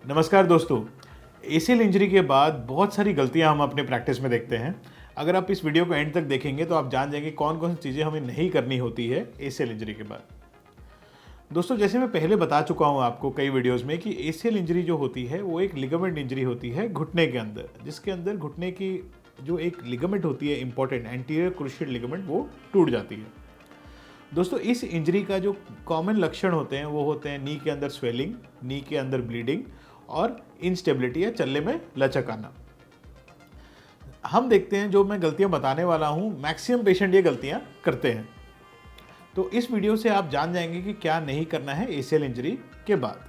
नमस्कार दोस्तों। ACL injury के बाद बहुत सारी गलतियां हम अपने प्रैक्टिस में देखते हैं। अगर आप इस वीडियो को एंड तक देखेंगे तो आप जान जाएंगे कौन कौन सी चीज़ें हमें नहीं करनी होती है एसीएल इंजरी के बाद। दोस्तों, जैसे मैं पहले बता चुका हूं आपको कई वीडियोस में कि एसीएल इंजरी जो होती है वो एक लिगामेंट इंजरी होती है घुटने के अंदर, जिसके अंदर घुटने की जो एक लिगामेंट होती है इंपॉर्टेंट एंटीरियर क्रूशिएट लिगामेंट, वो टूट जाती है। दोस्तों, इस इंजरी का जो कॉमन लक्षण होते हैं वो होते हैं नी के अंदर स्वेलिंग, नी के अंदर ब्लीडिंग और इंस्टेबिलिटी या चलने में लचक आना। हम देखते हैं जो मैं गलतियां बताने वाला हूं, मैक्सिमम पेशेंट ये गलतियां करते हैं। तो इस वीडियो से आप जान जाएंगे कि क्या नहीं करना है एसीएल इंजरी के बाद।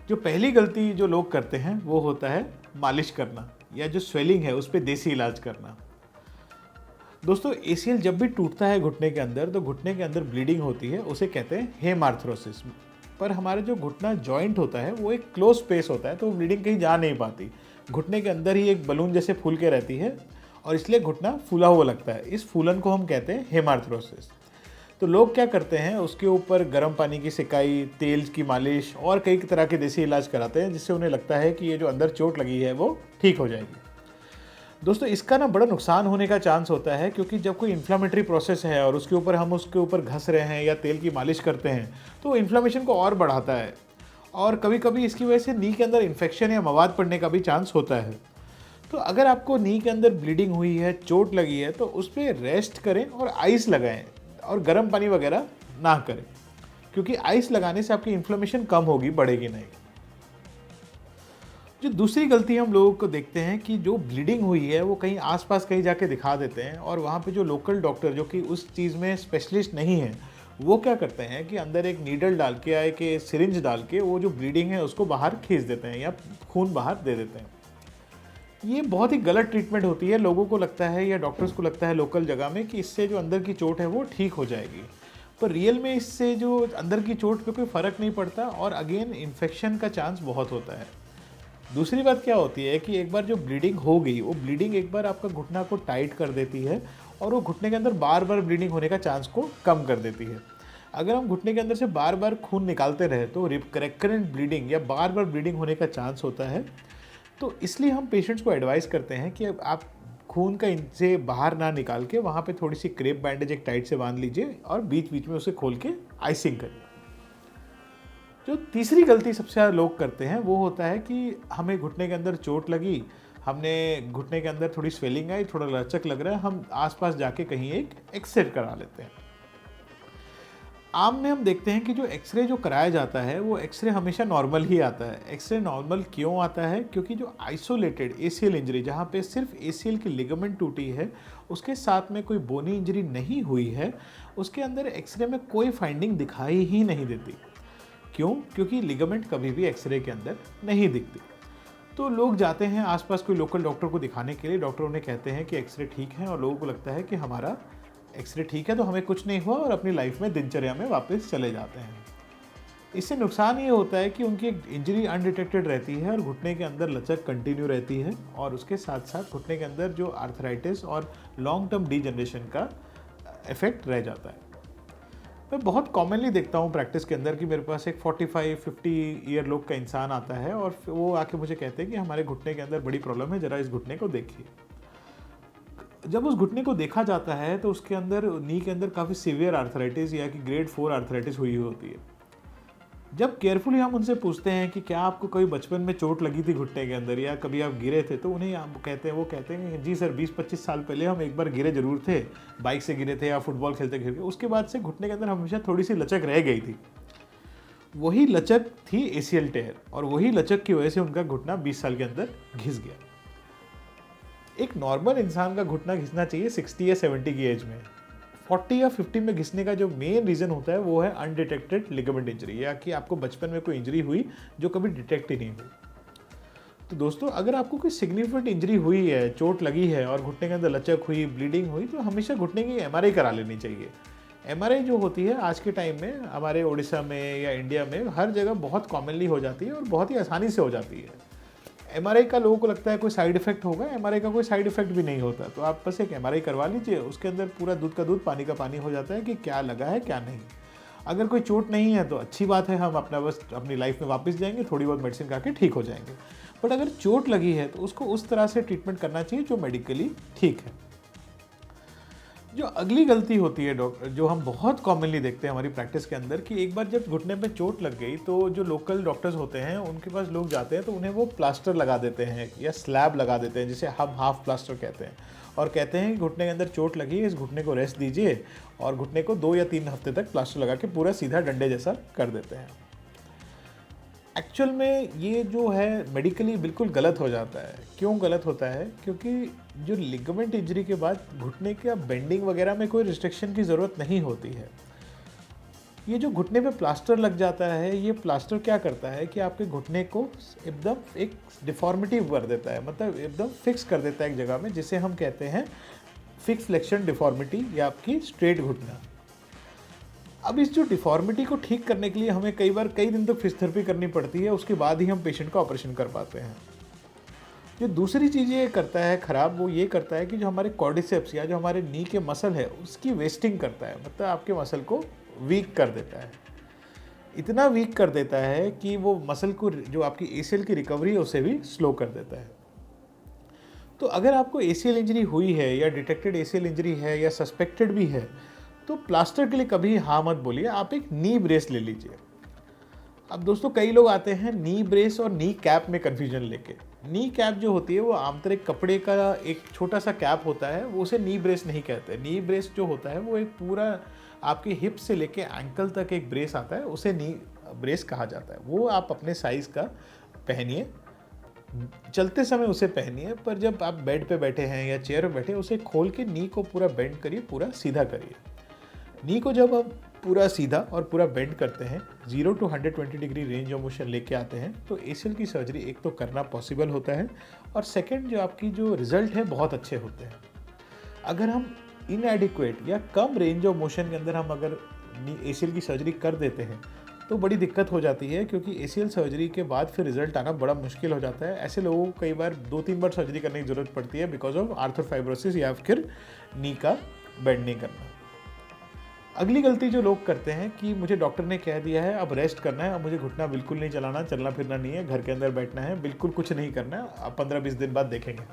जो पहली गलती जो लोग करते हैं वो होता है मालिश करना या जो स्वेलिंग है उस पर देसी इलाज करना। दोस्तों, एसीएल जब भी टूटता है घुटने के अंदर तो घुटने के अंदर ब्लीडिंग होती है, उसे कहते हैं हेमार्थ्रोसिस। पर हमारा जो घुटना जॉइंट होता है वो एक क्लोज स्पेस होता है, तो ब्लीडिंग कहीं जा नहीं पाती। घुटने के अंदर ही एक बलून जैसे फूल के रहती है और इसलिए घुटना फूला हुआ लगता है। इस फूलन को हम कहते हैं हेमार्थ्रोसिस। तो लोग क्या करते हैं, उसके ऊपर गर्म पानी की सिकाई, तेल की मालिश और कई तरह के देसी इलाज कराते हैं, जिससे उन्हें लगता है कि ये जो अंदर चोट लगी है वो ठीक हो जाएगी। दोस्तों, इसका ना बड़ा नुकसान होने का चांस होता है, क्योंकि जब कोई इन्फ्लामेटरी प्रोसेस है और उसके ऊपर हम उसके ऊपर घस रहे हैं या तेल की मालिश करते हैं तो इन्फ्लामेशन को और बढ़ाता है और कभी कभी इसकी वजह से नी के अंदर इन्फेक्शन या मवाद पड़ने का भी चांस होता है। तो अगर आपको नी के अंदर ब्लीडिंग हुई है, चोट लगी है, तो उस पर रेस्ट करें और आइस लगाएं और गर्म पानी वगैरह ना करें, क्योंकि आइस लगाने से आपकी इन्फ्लेमेशन कम होगी, बढ़ेगी नहीं। जो दूसरी गलती हम लोगों को देखते हैं कि जो ब्लीडिंग हुई है वो कहीं आसपास कहीं जाके दिखा देते हैं और वहाँ पे जो लोकल डॉक्टर जो कि उस चीज़ में स्पेशलिस्ट नहीं है वो क्या करते हैं कि अंदर एक नीडल डाल के या एक सिरिंज डाल के वो जो ब्लीडिंग है उसको बाहर खींच देते हैं या खून बाहर दे देते हैं। ये बहुत ही गलत ट्रीटमेंट होती है। लोगों को लगता है या डॉक्टर्स को लगता है लोकल जगह में कि इससे जो अंदर की चोट है वो ठीक हो जाएगी, पर रियल में इससे जो अंदर की चोट पे कोई फ़र्क नहीं पड़ता और अगेन इन्फेक्शन का चांस बहुत होता है। दूसरी बात क्या होती है कि एक बार जो ब्लीडिंग हो गई, वो ब्लीडिंग एक बार आपका घुटना को टाइट कर देती है और वो घुटने के अंदर बार बार ब्लीडिंग होने का चांस को कम कर देती है। अगर हम घुटने के अंदर से बार बार खून निकालते रहे तो रिकरेंट ब्लीडिंग या बार बार ब्लीडिंग होने का चांस होता है। तो इसलिए हम पेशेंट्स को एडवाइस करते हैं कि आप खून का इनसे बाहर ना निकाल के वहाँ पे थोड़ी सी क्रेप बैंडेज एक टाइट से बांध लीजिए और बीच बीच में उसे खोल के आइसिंग करिए। जो तीसरी गलती सबसे ज़्यादा लोग करते हैं वो होता है कि हमें घुटने के अंदर चोट लगी, हमने घुटने के अंदर थोड़ी स्वेलिंग आई, थोड़ा लचक लग रहा है, हम आसपास जाके कहीं एक एक्सरे करा लेते हैं। आम में हम देखते हैं कि जो एक्सरे जो कराया जाता है वो एक्सरे हमेशा नॉर्मल ही आता है। एक्सरे नॉर्मल क्यों आता है? क्योंकि जो आइसोलेटेड एसीएल इंजरी, जहाँ पे सिर्फ एसीएल की लिगामेंट टूटी है, उसके साथ में कोई बोनी इंजरी नहीं हुई है, उसके अंदर एक्सरे में कोई फाइंडिंग दिखाई ही नहीं देती। क्यों? क्योंकि लिगामेंट कभी भी एक्सरे के अंदर नहीं दिखती। तो लोग जाते हैं आसपास कोई लोकल डॉक्टर को दिखाने के लिए, डॉक्टर उन्हें कहते हैं कि एक्सरे ठीक है और लोगों को लगता है कि हमारा एक्सरे ठीक है तो हमें कुछ नहीं हुआ और अपनी लाइफ में दिनचर्या में वापस चले जाते हैं। इससे नुकसान ये होता है कि उनकी इंजरी अनडिटेक्टेड रहती है और घुटने के अंदर लचक कंटिन्यू रहती है और उसके साथ साथ घुटने के अंदर जो आर्थराइटिस और लॉन्ग टर्म डीजनरेशन का इफेक्ट रह जाता है। मैं बहुत कॉमनली देखता हूँ प्रैक्टिस के अंदर कि मेरे पास एक 45-50 ईयर लोग का इंसान आता है और वो आके मुझे कहते हैं कि हमारे घुटने के अंदर बड़ी प्रॉब्लम है, ज़रा इस घुटने को देखिए। जब उस घुटने को देखा जाता है तो उसके अंदर नी के अंदर काफ़ी सीवियर आर्थराइटिस या कि ग्रेड 4 आर्थराइटिस हुई होती है। जब केयरफुली हम उनसे पूछते हैं कि क्या आपको कभी बचपन में चोट लगी थी घुटने के अंदर या कभी आप गिरे थे, तो उन्हें वो कहते हैं कि जी सर, 20-25 साल पहले हम एक बार गिरे जरूर थे, बाइक से गिरे थे या फुटबॉल खेलते खेलते, उसके बाद से घुटने के अंदर हमेशा थोड़ी सी लचक रह गई थी। वही लचक थी एसीएल टेयर और वही लचक की वजह से उनका घुटना 20 साल के अंदर घिस गया। एक नॉर्मल इंसान का घुटना घिसना चाहिए 60 या 70 की एज में। 40 या 50 में घिसने का जो मेन रीज़न होता है वो है अनडिटेक्टेड लिगामेंट इंजरी, या कि आपको बचपन में कोई इंजरी हुई जो कभी डिटेक्ट ही नहीं हुई। तो दोस्तों, अगर आपको कोई सिग्निफिकेंट इंजरी हुई है, चोट लगी है और घुटने के अंदर लचक हुई, ब्लीडिंग हुई, तो हमेशा घुटने की एमआरआई करा लेनी चाहिए। एमआरआई जो होती है आज के टाइम में हमारे उड़ीसा में या इंडिया में हर जगह बहुत कॉमनली हो जाती है और बहुत ही आसानी से हो जाती है। एमआरआई का लोगों को लगता है कोई साइड इफेक्ट होगा, एमआरआई का कोई साइड इफेक्ट भी नहीं होता। तो आप बस एक एमआरआई करवा लीजिए, उसके अंदर पूरा दूध का दूध पानी का पानी हो जाता है कि क्या लगा है क्या नहीं। अगर कोई चोट नहीं है तो अच्छी बात है, हम अपना बस अपनी लाइफ में वापस जाएंगे, थोड़ी बहुत मेडिसिन खा के ठीक हो जाएंगे। बट अगर चोट लगी है तो उसको उस तरह से ट्रीटमेंट करना चाहिए जो मेडिकली ठीक है। जो अगली गलती होती है डॉक्टर, जो हम बहुत कॉमनली देखते हैं हमारी प्रैक्टिस के अंदर, कि एक बार जब घुटने पे चोट लग गई तो जो लोकल डॉक्टर्स होते हैं उनके पास लोग जाते हैं तो उन्हें वो प्लास्टर लगा देते हैं या स्लैब लगा देते हैं, जिसे हम हाफ प्लास्टर कहते हैं, और कहते हैं कि घुटने के अंदर चोट लगी है, इस घुटने को रेस्ट दीजिए, और घुटने को 2 या 3 हफ्ते तक प्लास्टर लगा के पूरा सीधा डंडे जैसा कर देते हैं। एक्चुअल में ये जो है मेडिकली बिल्कुल गलत हो जाता है। क्यों गलत होता है? क्योंकि जो लिगामेंट इंजरी के बाद घुटने का बेंडिंग वगैरह में कोई रिस्ट्रिक्शन की ज़रूरत नहीं होती है। ये जो घुटने पे प्लास्टर लग जाता है, ये प्लास्टर क्या करता है कि आपके घुटने को एकदम एक डिफॉर्मिटी कर देता है, मतलब एकदम फिक्स कर देता है एक जगह में, जिसे हम कहते हैं फिक्स फ्लेक्शन डिफॉर्मिटी या आपकी स्ट्रेट घुटना। अब इस जो डिफॉर्मिटी को ठीक करने के लिए हमें कई बार कई दिन तक फिजियोथेरेपी करनी पड़ती है, उसके बाद ही हम पेशेंट का ऑपरेशन कर पाते हैं। जो दूसरी चीज़ ये करता है ख़राब, वो ये करता है कि जो हमारे कॉर्डिसेप्स या जो हमारे नी के मसल है उसकी वेस्टिंग करता है, मतलब आपके मसल को वीक कर देता है। इतना वीक कर देता है कि वो मसल को, जो आपकी एसीएल की रिकवरी है, उसे भी स्लो कर देता है। तो अगर आपको एसीएल इंजरी हुई है या डिटेक्टेड एसीएल इंजरी है या सस्पेक्टेड भी है, तो प्लास्टर के लिए कभी हाँ मत बोलिए, आप एक नी ब्रेस ले लीजिए। अब दोस्तों कई लोग आते हैं नी ब्रेस और नी कैप में कन्फ्यूजन लेके। नी कैप जो होती है वो आमतौर एक कपड़े का एक छोटा सा कैप होता है, वो उसे नी ब्रेस नहीं कहते। नी ब्रेस जो होता है वो एक पूरा आपके हिप से लेके एंकल तक एक ब्रेस आता है, उसे नी ब्रेस कहा जाता है। वो आप अपने साइज़ का पहनिए, चलते समय उसे पहनिए, पर जब आप बेड पे बैठे हैं या चेयर पे बैठे उसे खोल के नी को पूरा बेंड करिए, पूरा सीधा करिए। नी को जब आप पूरा सीधा और पूरा बेंड करते हैं, 0 to 120 degree range of motion लेके आते हैं, तो एसीएल की सर्जरी एक तो करना पॉसिबल होता है, और सेकंड जो आपकी जो रिजल्ट है बहुत अच्छे होते हैं। अगर हम इनएडिक्वेट या कम रेंज ऑफ मोशन के अंदर हम अगर एसीएल की सर्जरी कर देते हैं तो बड़ी दिक्कत हो जाती है, क्योंकि एसीएल सर्जरी के बाद फिर रिजल्ट आना बड़ा मुश्किल हो जाता है। ऐसे लोगों को कई बार 2-3 बार सर्जरी करने की ज़रूरत पड़ती है बिकॉज ऑफ आर्थ्रोफाइब्रोसिस या फिर नी का बेंड नहीं करना। अगली गलती जो लोग करते हैं कि मुझे डॉक्टर ने कह दिया है अब रेस्ट करना है, अब मुझे घुटना बिल्कुल नहीं चलाना, चलना फिरना नहीं है, घर के अंदर बैठना है, बिल्कुल कुछ नहीं करना है, अब 15-20 दिन बाद देखेंगे।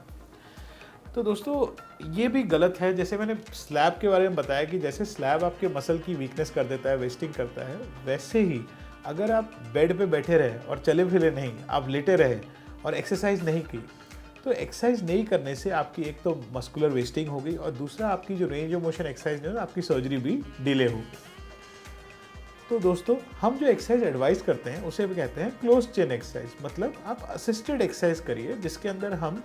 तो दोस्तों ये भी गलत है। जैसे मैंने स्लैब के बारे में बताया कि जैसे स्लैब आपके मसल की वीकनेस कर देता है, वेस्टिंग करता है, वैसे ही अगर आप बेड पे बैठे रहे और चले फिरे नहीं, आप लेटे रहे और एक्सरसाइज नहीं की, तो एक्सरसाइज नहीं करने से आपकी एक तो मस्कुलर वेस्टिंग होगी, और दूसरा आपकी जो रेंज ऑफ मोशन एक्सरसाइज नहीं होगी, आपकी सर्जरी भी डिले होगी। तो दोस्तों हम जो एक्सरसाइज एडवाइस करते हैं उसे भी कहते हैं क्लोज चेन एक्सरसाइज, मतलब आप असिस्टेड एक्सरसाइज करिए, जिसके अंदर हम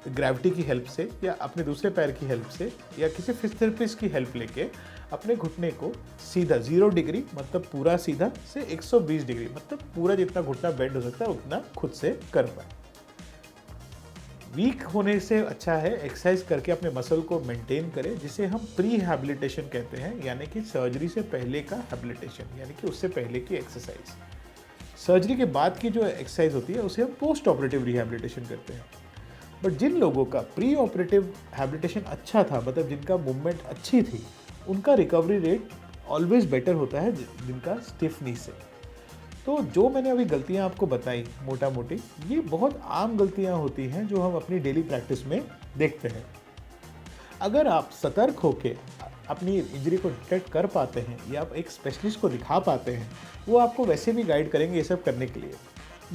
ग्रेविटी की हेल्प से या अपने दूसरे पैर की हेल्प से या किसी फिजियोथेरेपिस्ट की हेल्प लेके अपने घुटने को सीधा 0 डिग्री मतलब पूरा सीधा से 120 डिग्री मतलब पूरा जितना घुटना बेंड हो सकता है उतना खुद से कर पाए। वीक होने से अच्छा है एक्सरसाइज करके अपने मसल को मेंटेन करें, जिसे हम प्री हैबिलिटेशन कहते हैं, यानी कि सर्जरी से पहले का हैबिलिटेशन, यानी कि उससे पहले की एक्सरसाइज। सर्जरी के बाद की जो एक्सरसाइज होती है उसे हम पोस्ट ऑपरेटिव रिहैबिलिटेशन करते हैं। बट जिन लोगों का प्री ऑपरेटिव हैबिलिटेशन अच्छा था, मतलब जिनका मूवमेंट अच्छी थी, उनका रिकवरी रेट ऑलवेज बेटर होता है जिनका स्टिफ नी से। तो जो मैंने अभी गलतियां आपको बताई मोटा मोटी, ये बहुत आम गलतियां होती हैं जो हम अपनी डेली प्रैक्टिस में देखते हैं। अगर आप सतर्क होकर अपनी इंजरी को डिटेक्ट कर पाते हैं या आप एक स्पेशलिस्ट को दिखा पाते हैं, वो आपको वैसे भी गाइड करेंगे ये सब करने के लिए।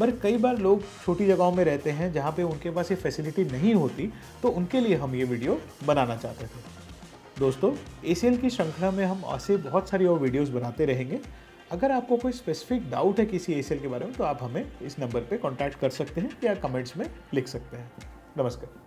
पर कई बार लोग छोटी जगहों में रहते हैं जहाँ पे उनके पास ये फैसिलिटी नहीं होती, तो उनके लिए हम ये वीडियो बनाना चाहते थे। दोस्तों एसीएल की श्रृंखला में हम ऐसे बहुत सारी और वीडियोस बनाते रहेंगे। अगर आपको कोई स्पेसिफिक डाउट है किसी एसीएल के बारे में, तो आप हमें इस नंबर पे कांटेक्ट कर सकते हैं या कमेंट्स में लिख सकते हैं। नमस्कार।